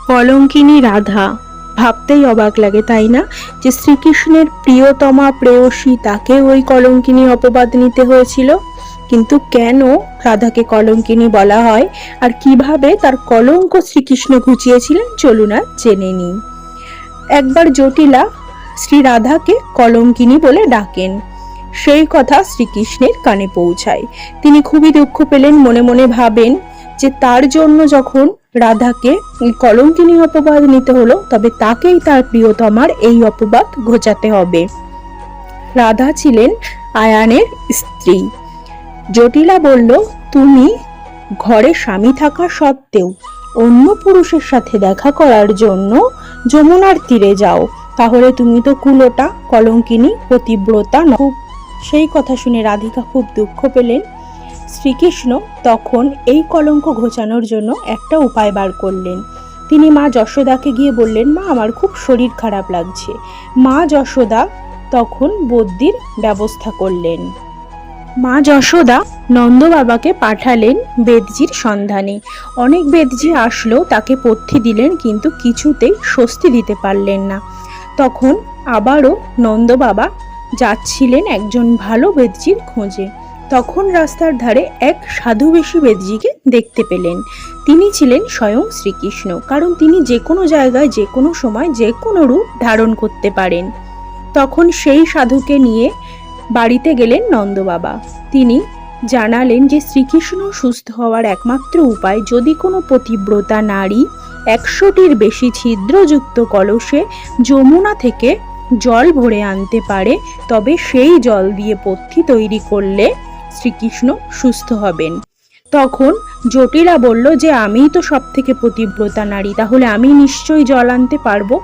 কলঙ্কিনী রাধা, ভাবতেই অবাক লাগে তাই না, যে শ্রীকৃষ্ণের প্রিয়তমা প্রেয়সী তাকে ওই কলঙ্কিনী অপবাদ নিতে হয়েছিল। কিন্তু কেন রাধাকে কলঙ্কিনী বলা হয় আর কিভাবে তার কলঙ্ক শ্রীকৃষ্ণ ঘুচিয়েছিলেন, চলুন আর জেনে নিই। একবার জটিলা শ্রী রাধাকে কলঙ্কিনী বলে ডাকেন। সেই কথা শ্রীকৃষ্ণের কানে পৌঁছায়। তিনি খুবই দুঃখ পেলেন, মনে মনে ভাবেন যে তার জন্য যখন রাধাকে কলঙ্কিনী অপবাদ নিতে হলো, তবে তাকেই তার প্রিয়তমার এই অপবাদ ঘোচাতে হবে। রাধা ছিলেন আয়ানের স্ত্রী। জটিলা বলল, তুমি ঘরে স্বামী থাকা সত্ত্বেও অন্য পুরুষের সাথে দেখা করার জন্য যমুনার তীরে যাও, তাহলে তুমি তো কুলোটা, কলঙ্কিনী, পতিব্রতা নও। সেই কথা শুনে রাধিকা খুব দুঃখ পেলেন। শ্রীকৃষ্ণ তখন এই কলঙ্ক ঘোচানোর জন্য একটা উপায় বার করলেন। তিনি মা যশোদাকে গিয়ে বললেন, মা আমার খুব শরীর খারাপ লাগছে। মা যশোদা তখন বদ্যির ব্যবস্থা করলেন। মা যশোদা নন্দ বাবাকে পাঠালেন বেদজির সন্ধানে। অনেক বেদজি আসলো, তাকে পথ্যি দিলেন, কিন্তু কিছুতেই স্বস্তি দিতে পারলেন না। তখন আবারও নন্দ বাবা যাচ্ছিলেন একজন ভালো বেদজির খোঁজে। তখন রাস্তার ধারে এক সাধুবেশী বেদজিকে দেখতে পেলেন। তিনি ছিলেন স্বয়ং শ্রীকৃষ্ণ, কারণ তিনি যে কোনো জায়গায়, যে কোনো সময়, যে কোনো রূপ ধারণ করতে পারেন। তখন সেই সাধুকে নিয়ে বাড়িতে গেলেন নন্দ বাবা। তিনি জানালেন যে শ্রীকৃষ্ণ সুস্থ হওয়ার একমাত্র উপায়, যদি কোনো পতিব্রতা নারী 100টির বেশি ছিদ্রযুক্ত কলসে যমুনা থেকে জল ভরে আনতে পারে, তবে সেই জল দিয়ে পথ্যি তৈরি করলে শ্রীকৃষ্ণ সুস্থ হবেন। তখন জটিলা বলল যে আমিই তো সব থেকে পতিব্রতা নারী, তাহলে আমি নিশ্চয়ই জল আনতে পারবো।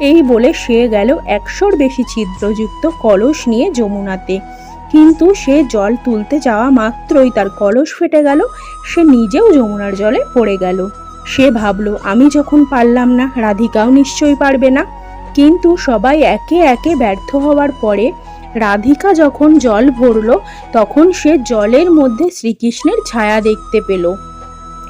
এই বলে সে গেল 100র বেশি ছিদ্রযুক্ত কলস নিয়ে যমুনাতে। কিন্তু সে জল তুলতে যাওয়া মাত্রই তার কলস ফেটে গেল, সে নিজেও যমুনার জলে পড়ে গেল। সে ভাবলো, আমি যখন পারলাম না, রাধিকাও নিশ্চয়ই পারবে না। কিন্তু সবাই একে একে ব্যর্থ হওয়ার পরে রাধিকা যখন জল ভরল, তখন সে জলের মধ্যে শ্রীকৃষ্ণের ছায়া দেখতে পেল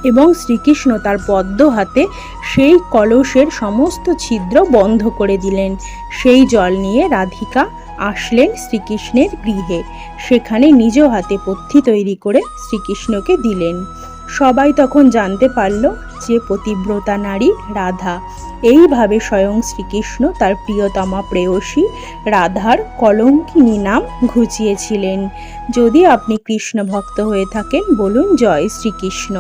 এবং শ্রীকৃষ্ণ তার পদ্ম হাতে সেই কলসের সমস্ত ছিদ্র বন্ধ করে দিলেন। সেই জল নিয়ে রাধিকা আসলেন শ্রীকৃষ্ণের গৃহে। সেখানে নিজ হাতে পথ্যি তৈরি করে শ্রীকৃষ্ণকে দিলেন। সবাই তখন জানতে পারল যে পতিব্রতা নারী রাধা। এইভাবে স্বয়ং শ্রীকৃষ্ণ তার প্রিয়তমা প্রেয়সী রাধার কলঙ্কিনী নাম ঘুচিয়েছিলেন। যদি আপনি কৃষ্ণ ভক্ত হয়ে থাকেন, বলুন জয় শ্রীকৃষ্ণ।